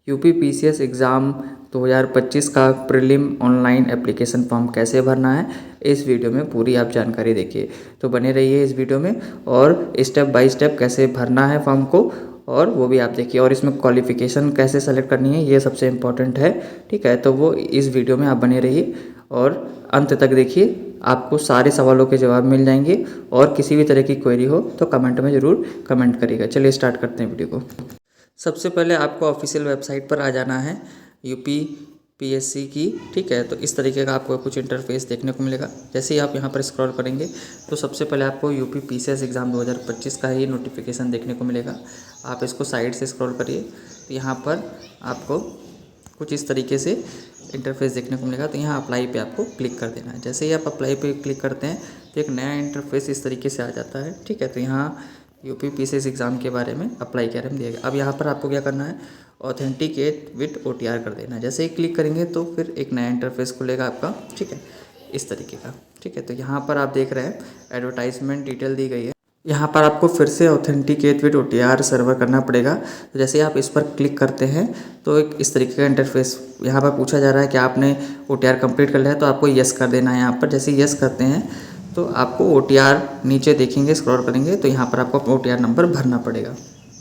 UP PCS exam 2025 का prelim online application form कैसे भरना है, इस वीडियो में पूरी आप जानकारी देखिए। तो बने रहिए इस वीडियो में और स्टेप बाय स्टेप कैसे भरना है फॉर्म को, और वो भी आप देखिए। और इसमें क्वालिफ़िकेशन कैसे सेलेक्ट करनी है, ये सबसे इम्पोर्टेंट है, ठीक है। तो वो इस वीडियो में आप बने रहिए और अंत तक देखिए, आपको सारे सवालों के जवाब मिल जाएंगे। और किसी भी तरह की क्वेरी हो तो कमेंट में ज़रूर कमेंट करिएगा। चलिए स्टार्ट करते हैं वीडियो को। सबसे पहले आपको ऑफिशियल वेबसाइट पर आ जाना है यूपी पीएससी की, ठीक है। तो इस तरीके का आपको कुछ इंटरफेस देखने को मिलेगा। जैसे ही आप यहाँ पर स्क्रॉल करेंगे तो सबसे पहले आपको यूपी पीसीएस एग्ज़ाम 2025 का ही नोटिफिकेशन देखने को मिलेगा। आप इसको साइड से स्क्रॉल करिए तो यहाँ पर आपको कुछ इस तरीके से इंटरफेस देखने को मिलेगा। तो यहाँ अप्लाई पे आपको क्लिक कर देना है। जैसे ही आप अप्लाई पे क्लिक करते हैं तो एक नया इंटरफेस इस तरीके से आ जाता है, ठीक है। तो यहाँ यूपी पीसीएस एग्ज़ाम के बारे में अप्लाई के बारे में दिया गया। अब यहाँ पर आपको क्या करना है, ऑथेंटिकेट विद ओटीआर कर देना है। जैसे ही क्लिक करेंगे तो फिर एक नया इंटरफेस खुलेगा आपका, ठीक है, इस तरीके का, ठीक है। तो यहाँ पर आप देख रहे हैं एडवर्टाइजमेंट डिटेल दी गई है। यहाँ पर आपको फिर से ऑथेंटिकेट विद ओटीआर सर्वर करना पड़ेगा। तो जैसे आप इस पर क्लिक करते हैं तो एक इस तरीके का इंटरफेस यहाँ पर पूछा जा रहा है कि आपने ओटीआर कंप्लीट कर लिया है, तो आपको यस कर देना है। यहाँ पर जैसे यस करते हैं तो आपको ओटीआर नीचे देखेंगे, स्क्रॉल करेंगे तो यहाँ पर आपको ओटीआर नंबर भरना पड़ेगा।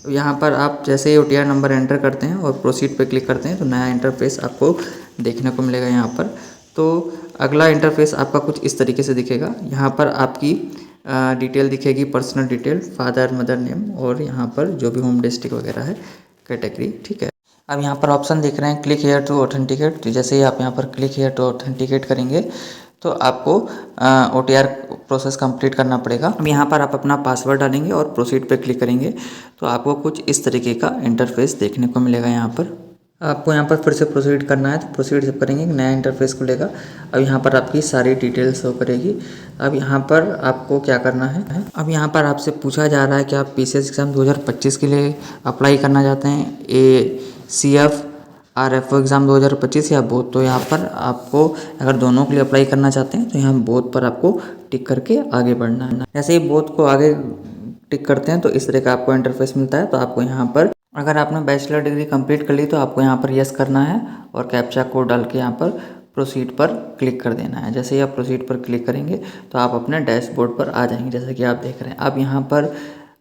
तो यहाँ पर आप जैसे ही ओटीआर नंबर एंटर करते हैं और प्रोसीड पे क्लिक करते हैं तो नया इंटरफेस आपको देखने को मिलेगा यहाँ पर। तो अगला इंटरफेस आपका कुछ इस तरीके से दिखेगा। यहाँ पर आपकी डिटेल दिखेगी, personal detail, father mother name, और यहाँ पर जो भी होम डिस्ट्रिक्ट वगैरह है, कैटेगरी, ठीक है। अब यहाँ पर ऑप्शन दिख रहे हैं क्लिक हेयर टू ऑथेंटिकेट। तो जैसे ही आप यहाँ पर क्लिक हेयर टू ऑथेंटिकेट करेंगे तो आपको ओटीआर प्रोसेस कंप्लीट करना पड़ेगा। अब यहाँ पर आप अपना पासवर्ड डालेंगे और प्रोसीड पे क्लिक करेंगे तो आपको कुछ इस तरीके का इंटरफेस देखने को मिलेगा। यहाँ पर आपको यहाँ पर फिर से प्रोसीड करना है, तो प्रोसीड जब करेंगे नया इंटरफेस खुलेगा। अब यहाँ पर आपकी सारी डिटेल्स शो करेगी। अब यहाँ पर आपको क्या करना है, अब यहाँ पर आपसे पूछा जा रहा है कि आप पीसीएस एग्ज़ाम 2025 के लिए अप्लाई करना चाहते हैं, ACF RFO एग्ज़ाम 2025 या बोथ। तो यहाँ पर आपको अगर दोनों के लिए अप्लाई करना चाहते हैं तो यहाँ बोथ पर आपको टिक करके आगे बढ़ना है। जैसे ही बोथ को आगे टिक करते हैं तो इस तरह का आपको इंटरफेस मिलता है। तो आपको यहाँ पर अगर आपने बैचलर डिग्री कंप्लीट कर ली तो आपको यहाँ पर यस करना है और कैप्चा कोड डाल के यहाँ पर प्रोसीड पर क्लिक कर देना है। जैसे ही आप प्रोसीड पर क्लिक करेंगे तो आप अपने डैशबोर्ड पर आ जाएंगे, जैसे कि आप देख रहे हैं। अब यहाँ पर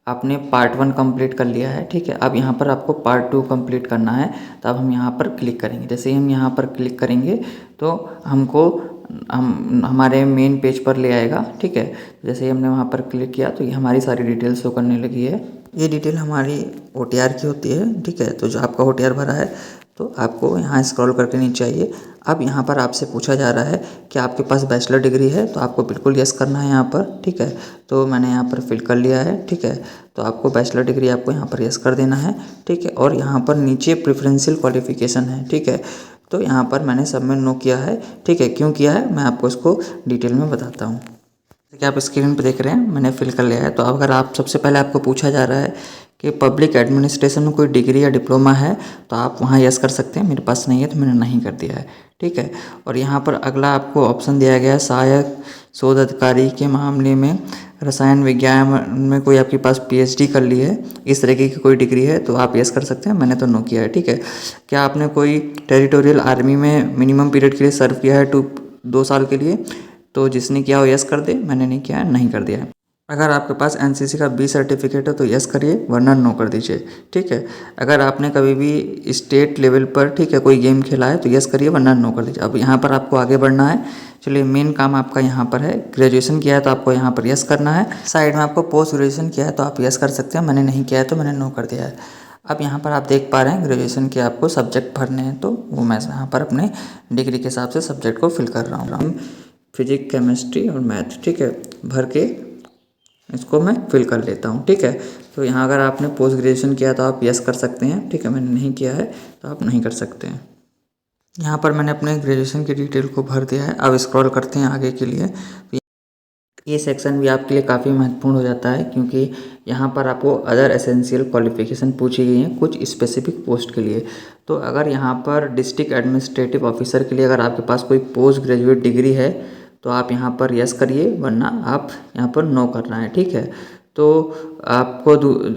आपने पार्ट 1 कंप्लीट कर लिया है, ठीक है। अब यहाँ पर आपको पार्ट 2 कंप्लीट करना है। तो अब हम यहाँ पर क्लिक करेंगे। जैसे ही हम यहाँ पर क्लिक करेंगे तो हमको हमारे मेन पेज पर ले आएगा, ठीक है। जैसे ही हमने वहाँ पर क्लिक किया तो ये हमारी सारी डिटेल्स शो करने लगी है। ये डिटेल हमारी ओटीआर की होती है, ठीक है। तो जो आपका ओटीआर भरा है तो आपको यहाँ स्क्रॉल करके नीचे आइए। अब यहाँ पर आपसे पूछा जा रहा है कि आपके पास बैचलर डिग्री है, तो आपको बिल्कुल यस करना है यहाँ पर, ठीक है। तो मैंने यहाँ पर फिल कर लिया है, ठीक है। तो आपको बैचलर डिग्री आपको यहाँ पर यस कर देना है, ठीक है। और यहाँ पर नीचे प्रेफरेंशियल क्वालिफिकेशन है, ठीक है। तो यहाँ पर मैंने सब में नो किया है, ठीक है। क्यों किया है मैं आपको इसको डिटेल में बताता हूँ। जैसे कि आप स्क्रीन पर देख रहे हैं मैंने फिल कर लिया है। तो अगर आप सबसे पहले आपको पूछा जा रहा है कि पब्लिक एडमिनिस्ट्रेशन में कोई डिग्री या डिप्लोमा है तो आप वहाँ यस कर सकते हैं। मेरे पास नहीं है तो मैंने नहीं कर दिया है, ठीक है। और यहाँ पर अगला आपको ऑप्शन दिया गया है सहायक शोध अधिकारी के मामले में रसायन विज्ञान में कोई आपके पास PhD कर ली है, इस तरीके की कोई डिग्री है तो आप यस कर सकते हैं। मैंने तो नो किया है, ठीक है। क्या आपने कोई टेरिटोरियल आर्मी में मिनिमम पीरियड के लिए सर्व किया है 2 साल के लिए, तो जिसने किया हो यस कर दे। मैंने नहीं किया है, नहीं कर दिया है। अगर आपके पास NCC का B सर्टिफिकेट है तो यस करिए, वरना नो कर दीजिए, ठीक है। अगर आपने कभी भी स्टेट लेवल पर, ठीक है, कोई गेम खेला है तो यस करिए, वरना नो कर दीजिए। अब यहाँ पर आपको आगे बढ़ना है। चलिए मेन काम आपका यहाँ पर है। ग्रेजुएशन किया है तो आपको यहाँ पर यस करना है। साइड में आपको पोस्ट ग्रेजुएशन किया है तो आप यस कर सकते हैं। मैंने नहीं किया है तो मैंने नो कर दिया है। अब यहाँ पर आप देख पा रहे हैं ग्रेजुएशन के आपको सब्जेक्ट भरने हैं, तो वो मैं यहाँ पर अपने डिग्री के हिसाब से सब्जेक्ट को फिल कर रहा हूँ। फिजिक्स, केमिस्ट्री और मैथ, ठीक है, भर के इसको मैं फिल कर लेता हूँ, ठीक है। तो यहाँ अगर आपने पोस्ट ग्रेजुएशन किया तो आप यस कर सकते हैं, ठीक है। मैंने नहीं किया है तो आप नहीं कर सकते हैं। यहाँ पर मैंने अपने ग्रेजुएशन की डिटेल को भर दिया है। अब स्क्रॉल करते हैं आगे के लिए। ये सेक्शन भी आपके लिए काफ़ी महत्वपूर्ण हो जाता है, क्योंकि यहाँ पर आपको अदर एसेंशियल क्वालिफिकेशन पूछी गई हैं कुछ स्पेसिफिक पोस्ट के लिए। तो अगर यहाँ पर डिस्ट्रिक्ट एडमिनिस्ट्रेटिव ऑफिसर के लिए अगर आपके पास कोई पोस्ट ग्रेजुएट डिग्री है तो आप यहाँ पर यस करिए, वरना आप यहाँ पर नो करना है, ठीक है। तो आपको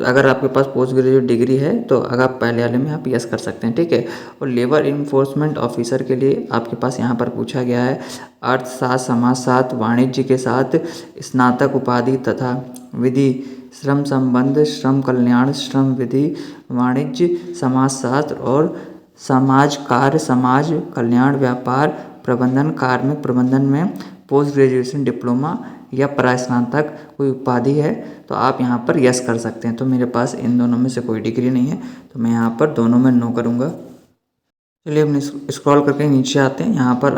अगर आपके पास पोस्ट ग्रेजुएट डिग्री है तो अगर आप पहले वाले में आप यस कर सकते हैं, ठीक है। और लेबर इन्फोर्समेंट ऑफिसर के लिए आपके पास यहाँ पर पूछा गया है अर्थशास्त्र, समाजशास्त्र, वाणिज्य के साथ स्नातक उपाधि तथा विधि, श्रम संबंध, श्रम कल्याण, श्रम विधि, वाणिज्य, समाजशास्त्र और समाज कार्य, समाज कल्याण, व्यापार प्रबंधन, कार्मिक प्रबंधन में पोस्ट ग्रेजुएशन डिप्लोमा या परास्नातक कोई उपाधि है तो आप यहाँ पर यस कर सकते हैं। तो मेरे पास इन दोनों में से कोई डिग्री नहीं है तो मैं यहाँ पर दोनों में नो करूँगा। चलिए अब स्क्रॉल करके नीचे आते हैं। यहाँ पर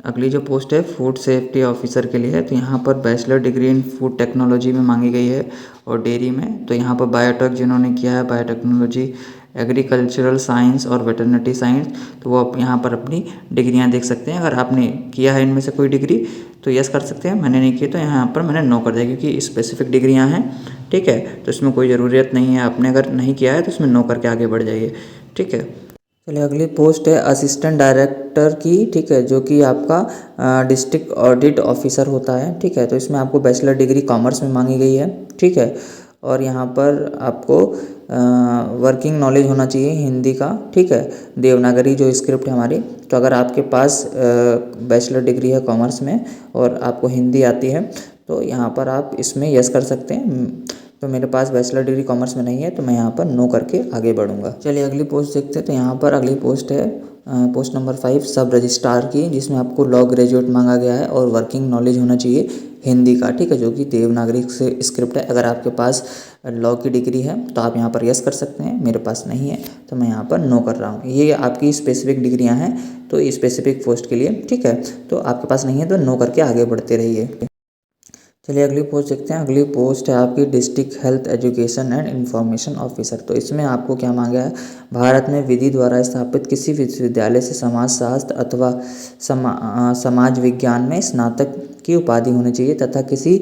अगली जो पोस्ट है फूड सेफ्टी ऑफिसर के लिए है। तो यहाँ पर bachelor degree in food technology में मांगी गई है और डेयरी में। तो यहाँ पर बायोटेक जिन्होंने किया है, बायोटेक्नोलॉजी, एग्रीकल्चरल साइंस और वेटरनरी साइंस, तो वो यहाँ पर अपनी डिग्रियाँ देख सकते हैं। अगर आपने किया है इनमें से कोई डिग्री तो यस कर सकते हैं, मैंने नहीं की तो यहाँ पर मैंने नो कर दिया क्योंकि स्पेसिफिक डिग्रियाँ हैं, ठीक है। तो इसमें कोई ज़रूरत नहीं है, आपने अगर नहीं किया है तो इसमें नो करके आगे बढ़ जाइए, ठीक है। चलिए अगली पोस्ट है असिस्टेंट डायरेक्टर की, ठीक है, जो कि आपका डिस्ट्रिक्ट ऑडिट ऑफिसर होता है, ठीक है। तो इसमें आपको बैचलर डिग्री कॉमर्स में मांगी गई है, ठीक है। और यहाँ पर आपको वर्किंग नॉलेज होना चाहिए हिंदी का, ठीक है, देवनागरी जो स्क्रिप्ट है हमारी। तो अगर आपके पास बैचलर डिग्री है कॉमर्स में और आपको हिंदी आती है तो यहाँ पर आप इसमें यस कर सकते हैं। तो मेरे पास बैचलर डिग्री कॉमर्स में नहीं है तो मैं यहाँ पर नो करके आगे बढ़ूँगा। चलिए अगली पोस्ट देखते हैं। तो यहाँ पर अगली पोस्ट है पोस्ट नंबर 5 सब रजिस्ट्रार की, जिसमें आपको लॉ ग्रेजुएट मांगा गया है और वर्किंग नॉलेज होना चाहिए हिंदी का, ठीक है, जो कि देवनागरी से स्क्रिप्ट है। अगर आपके पास लॉ की डिग्री है तो आप यहाँ पर यस कर सकते हैं, मेरे पास नहीं है तो मैं यहाँ पर नो कर रहा हूँ। ये आपकी स्पेसिफिक डिग्रियाँ हैं तो स्पेसिफिक पोस्ट के लिए, ठीक है। तो आपके पास नहीं है तो नो करके आगे बढ़ते रहिए। चलिए अगली पोस्ट देखते हैं। अगली पोस्ट है आपकी district health education and information officer. तो इसमें आपको क्या मांगा है, भारत में विधि द्वारा स्थापित किसी विश्वविद्यालय से समाजशास्त्र अथवा समाज विज्ञान में स्नातक की उपाधि होनी चाहिए तथा किसी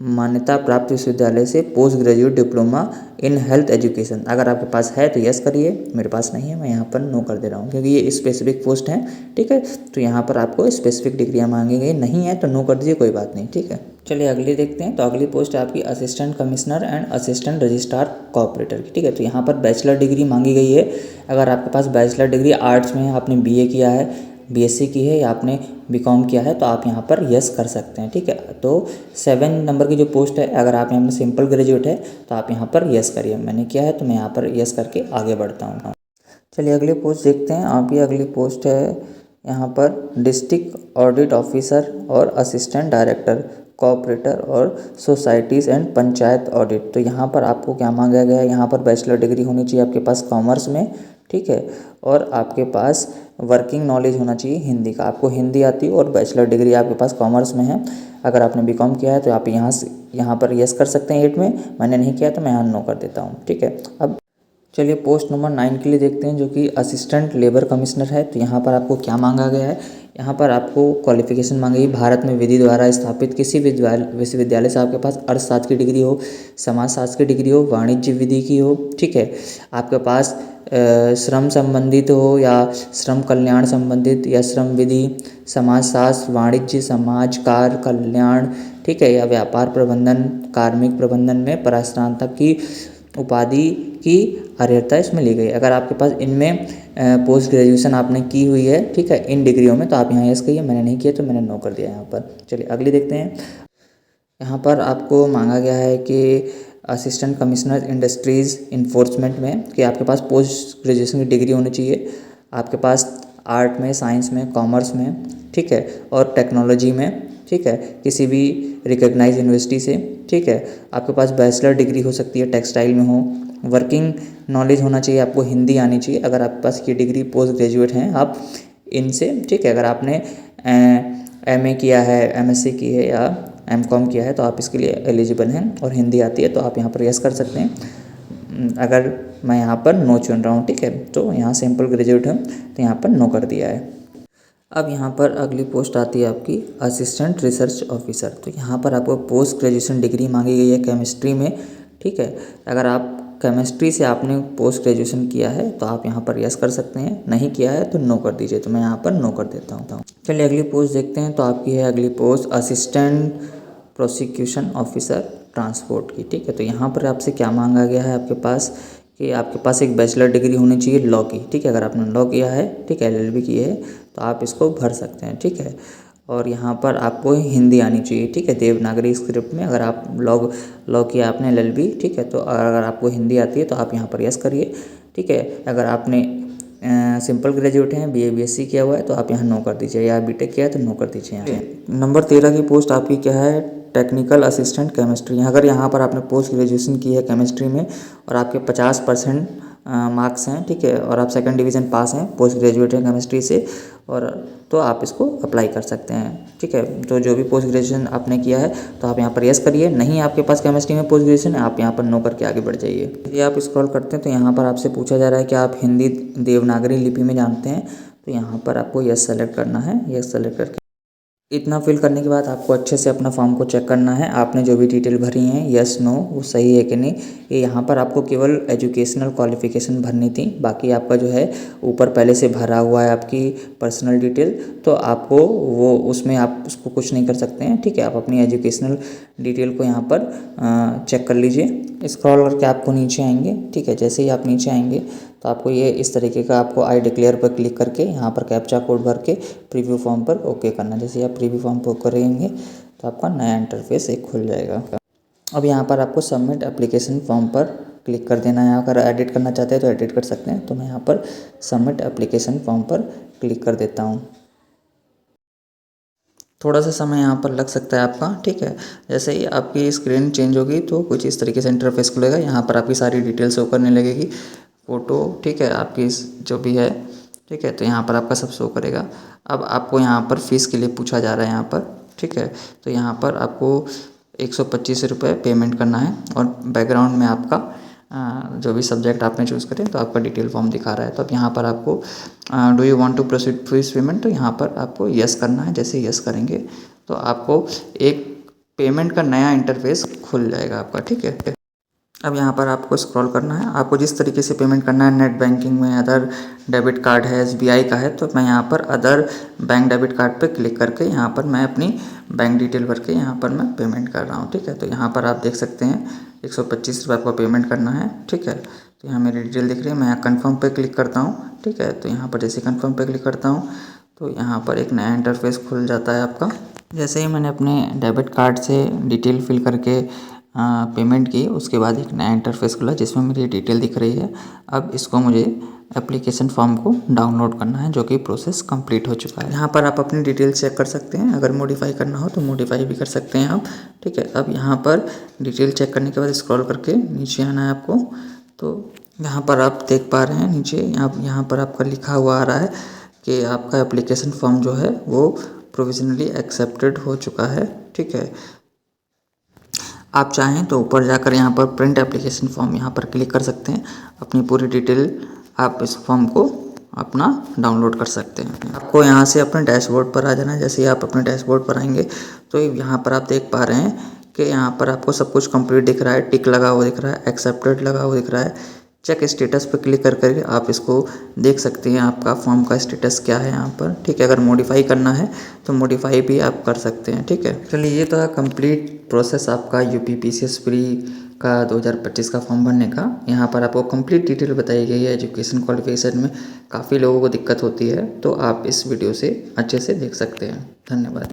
मान्यता प्राप्त विश्वविद्यालय से post graduate diploma in health education. अगर आपके पास है तो यस करिए, मेरे पास नहीं है मैं यहाँ पर नो कर दे रहा हूँ क्योंकि ये स्पेसिफिक पोस्ट है, ठीक है। तो यहाँ पर आपको स्पेसिफिक डिग्रियाँ मांगी गई, नहीं है तो नो कर दीजिए, कोई बात नहीं, ठीक है। चलिए अगली देखते हैं। तो अगली पोस्ट है आपकी assistant commissioner and assistant registrar corporator की, ठीक है। तो यहाँ पर बैचलर डिग्री मांगी गई है। अगर आपके पास बैचलर डिग्री आर्ट्स में है, आपने बीए किया है, बीएससी की है या आपने बीकॉम किया है तो आप यहाँ पर यस कर सकते हैं, ठीक है। तो 7 नंबर की जो पोस्ट है, अगर आप यहाँ पर सिंपल ग्रेजुएट है तो आप यहाँ पर यस करिए। मैंने किया है तो मैं यहाँ पर यस करके आगे बढ़ता हूँ। चलिए अगली पोस्ट देखते हैं। आपकी अगली पोस्ट है यहाँ पर डिस्ट्रिक्ट ऑडिट ऑफिसर और असिस्टेंट डायरेक्टर कॉर्पोरेटर और सोसाइटीज़ एंड पंचायत ऑडिट। तो यहाँ पर आपको क्या मांगा गया है, यहाँ पर बैचलर डिग्री होनी चाहिए आपके पास कॉमर्स में, ठीक है। और आपके पास वर्किंग नॉलेज होना चाहिए हिंदी का, आपको हिंदी आती है और बैचलर डिग्री आपके पास कॉमर्स में है। अगर आपने बीकॉम किया है तो आप यहाँ पर यस कर सकते हैं 8 में, मैंने नहीं किया तो मैं यहाँ नो कर देता हूँ, ठीक है। अब चलिए पोस्ट नंबर 9 के लिए देखते हैं, जो कि असिस्टेंट लेबर कमिश्नर है। तो यहाँ पर आपको क्या मांगा गया है, यहाँ पर आपको क्वालिफिकेशन मांगी, भारत में विधि द्वारा स्थापित किसी विश्वविद्यालय से आपके पास अर्थशास्त्र की डिग्री हो, समाजशास्त्र की डिग्री हो, वाणिज्य विधि की हो, ठीक है। आपके पास श्रम संबंधित हो या श्रम कल्याण संबंधित या श्रम विधि, समाजशास्त्र, वाणिज्य, समाज कार्य कल्याण, ठीक है, या व्यापार प्रबंधन, कार्मिक प्रबंधन में परास्नातक की उपाधि की अर्हता इसमें ली गई। अगर आपके पास इनमें पोस्ट ग्रेजुएशन आपने की हुई है, ठीक है, इन डिग्रियों में, तो आप यहाँ यस करिए। मैंने नहीं किया तो मैंने नो कर दिया यहाँ पर। चलिए अगली देखते हैं। यहाँ पर आपको मांगा गया है कि असिस्टेंट कमिश्नर इंडस्ट्रीज़ इन्फोर्समेंट में कि आपके पास पोस्ट ग्रेजुएशन की डिग्री होनी चाहिए, आपके पास आर्ट में, साइंस में, कॉमर्स में, ठीक है, और टेक्नोलॉजी में, ठीक है, किसी भी रिकॉग्नाइज यूनिवर्सिटी से, ठीक है। आपके पास बैचलर डिग्री हो सकती है, टेक्सटाइल में हो, वर्किंग नॉलेज होना चाहिए, आपको हिंदी आनी चाहिए। अगर आपके पास ये डिग्री पोस्ट ग्रेजुएट हैं आप इनसे, ठीक है। अगर आपने एमए किया है, एमएससी की है या एमकॉम किया है तो आप इसके लिए एलिजिबल हैं और हिंदी आती है तो आप यहाँ पर यस कर सकते हैं। अगर मैं यहाँ पर नो चुन रहा हूँ, ठीक है, तो यहाँ सिंपल ग्रेजुएट हूँ तो यहाँ पर नो कर दिया है। अब यहाँ पर अगली पोस्ट आती है आपकी असिस्टेंट रिसर्च ऑफिसर। तो यहाँ पर आपको पोस्ट ग्रेजुएशन डिग्री मांगी गई है केमिस्ट्री में, ठीक है। अगर आप केमिस्ट्री से आपने पोस्ट ग्रेजुएशन किया है तो आप यहाँ पर यस कर सकते हैं, नहीं किया है तो नो कर दीजिए। तो मैं यहाँ पर नो कर देता हूँ। चलिए अगली पोस्ट देखते हैं। तो आपकी है अगली post assistant prosecution officer, transport की, ठीक है। तो यहाँ पर आपसे क्या मांगा गया है आपके पास कि आपके पास एक बैचलर डिग्री होनी चाहिए लॉ की, ठीक है। अगर आपने लॉ किया है, ठीक है, LLB की है, तो आप इसको भर सकते हैं, ठीक है। और यहाँ पर आपको हिंदी आनी चाहिए, ठीक है, देवनागरी स्क्रिप्ट में। अगर आप लॉ किया आपने LLB, ठीक है, तो अगर आपको हिंदी आती है तो आप यहाँ पर यस करिए, ठीक है। अगर आपने सिंपल ग्रेजुएट हैं, BA BSc किया हुआ है तो आप यहाँ नो कर दीजिए, या BTech किया है तो नो कर दीजिए यहाँ। नंबर 13 की पोस्ट आपकी क्या है, टेक्निकल असिस्टेंट केमिस्ट्री। अगर यहाँ पर आपने पोस्ट ग्रेजुएशन की है केमिस्ट्री में और आपके 50% मार्क्स हैं, ठीक है, और आप सेकंड डिवीज़न पास हैं, पोस्ट ग्रेजुएट हैं केमिस्ट्री से, और तो आप इसको अप्लाई कर सकते हैं, ठीक है। तो जो भी पोस्ट ग्रेजुएशन आपने किया है तो आप यहाँ पर यस करिए। नहीं आपके पास केमिस्ट्री में पोस्ट ग्रेजुएशन है, आप यहाँ पर नो करके आगे बढ़ जाइए। ये आप स्क्रॉल करते हैं तो यहाँ पर आपसे पूछा जा रहा है कि आप हिंदी देवनागरी लिपि में जानते हैं, तो यहाँ पर आपको यस सेलेक्ट करना है। यस सेलेक्ट करके इतना फिल करने के बाद आपको अच्छे से अपना फॉर्म को चेक करना है, आपने जो भी डिटेल भरी हैं यस नो वो सही है कि नहीं। ये यहाँ पर आपको केवल एजुकेशनल क्वालिफ़िकेशन भरनी थी, बाकी आपका जो है ऊपर पहले से भरा हुआ है आपकी पर्सनल डिटेल, तो आपको वो उसमें आप उसको कुछ नहीं कर सकते हैं, ठीक है। आप अपनी एजुकेशनल डिटेल को यहाँ पर चेक कर लीजिए। स्क्रॉल करके आपको नीचे आएंगे, ठीक है। जैसे ही आप नीचे आएंगे तो आपको ये इस तरीके का आपको आई डिक्लेयर पर क्लिक करके यहाँ पर कैप्चा कोड भर के प्रीव्यू फॉर्म पर ओके करना। जैसे आप प्रीव्यू फॉर्म पर करेंगे तो आपका नया इंटरफेस एक खुल जाएगा। अब यहाँ पर आपको सबमिट एप्लीकेशन फॉर्म पर क्लिक कर देना है। अगर एडिट करना चाहते हैं तो एडिट कर सकते हैं, तो मैं यहाँ पर सबमिट एप्लीकेशन फॉर्म पर क्लिक कर देता हूँ। थोड़ा सा समय यहाँ पर लग सकता है आपका, ठीक है। जैसे ही आपकी स्क्रीन चेंज होगी तो कुछ इस तरीके से इंटरफेस खुलेगा। यहाँ पर आपकी सारी डिटेल्स शो करने लगेगी, फ़ोटो, ठीक है, आपकी जो भी है, ठीक है। तो यहाँ पर आपका सब शो करेगा। अब आपको यहाँ पर फ़ीस के लिए पूछा जा रहा है यहाँ पर, ठीक है। तो यहाँ पर आपको 125 रुपये पेमेंट करना है, और बैकग्राउंड में आपका जो भी सब्जेक्ट आपने चूज़ करें तो आपका डिटेल फॉर्म दिखा रहा है। तो अब यहाँ पर आपको do you want to proceed fees payment, तो यहाँ पर आपको यस करना है। जैसे यस करेंगे तो आपको एक पेमेंट का नया इंटरफेस खुल जाएगा आपका, ठीक है। अब यहाँ पर आपको स्क्रॉल करना है, आपको जिस तरीके से पेमेंट करना है, नेट बैंकिंग में अदर डेबिट कार्ड है, SBI का है, तो मैं यहाँ पर अदर बैंक डेबिट कार्ड पे क्लिक करके यहाँ पर मैं अपनी बैंक डिटेल भर के यहाँ पर मैं पेमेंट कर रहा हूँ, ठीक है। तो यहाँ पर आप देख सकते हैं 125 रुपये आपको पेमेंट करना है, ठीक है। तो यहाँ मेरी डिटेल दिख रही है, मैं यहाँ कन्फर्म पे क्लिक करता हूँ, ठीक है। तो यहाँ पर जैसे कन्फर्म पे क्लिक करता हूँ तो यहाँ पर एक नया इंटरफेस खुल जाता है आपका। जैसे ही मैंने अपने डेबिट कार्ड से डिटेल फिल करके पेमेंट की, उसके बाद एक नया इंटरफेस खुला जिसमें मेरी डिटेल दिख रही है। अब इसको मुझे एप्लीकेशन फॉर्म को डाउनलोड करना है, जो कि प्रोसेस कंप्लीट हो चुका है। यहाँ पर आप अपनी डिटेल चेक कर सकते हैं, अगर मॉडिफाई करना हो तो मॉडिफाई भी कर सकते हैं आप, ठीक है। अब यहाँ पर डिटेल चेक करने के बाद स्क्रॉल करके नीचे आना है आपको। तो यहाँ पर आप देख पा रहे हैं नीचे यहाँ पर आपका लिखा हुआ आ रहा है कि आपका एप्लीकेशन फॉर्म जो है वो प्रोविजनली एक्सेप्टेड हो चुका है, ठीक है। आप चाहें तो ऊपर जाकर यहाँ पर प्रिंट एप्लीकेशन फॉर्म यहाँ पर क्लिक कर सकते हैं, अपनी पूरी डिटेल आप इस फॉर्म को अपना डाउनलोड कर सकते हैं। आपको यहाँ से अपने डैशबोर्ड पर आ जाना है। जैसे ही आप अपने डैशबोर्ड पर आएंगे तो यहाँ पर आप देख पा रहे हैं कि यहाँ पर आपको सब कुछ कंप्लीट दिख रहा है, टिक लगा हुआ दिख रहा है, एक्सेप्टेड लगा हुआ दिख रहा है। चेक स्टेटस पर क्लिक करके आप इसको देख सकते हैं, आपका फॉर्म का स्टेटस क्या है यहाँ पर, ठीक है। अगर मॉडिफाई करना है तो मॉडिफाई भी आप कर सकते हैं, ठीक है। चलिए, ये था कंप्लीट प्रोसेस आपका UP PCS प्री का 2025 का फॉर्म भरने का। यहाँ पर आपको कंप्लीट डिटेल बताई गई है। एजुकेशन क्वालिफिकेशन में काफ़ी लोगों को दिक्कत होती है, तो आप इस वीडियो से अच्छे से देख सकते हैं। धन्यवाद।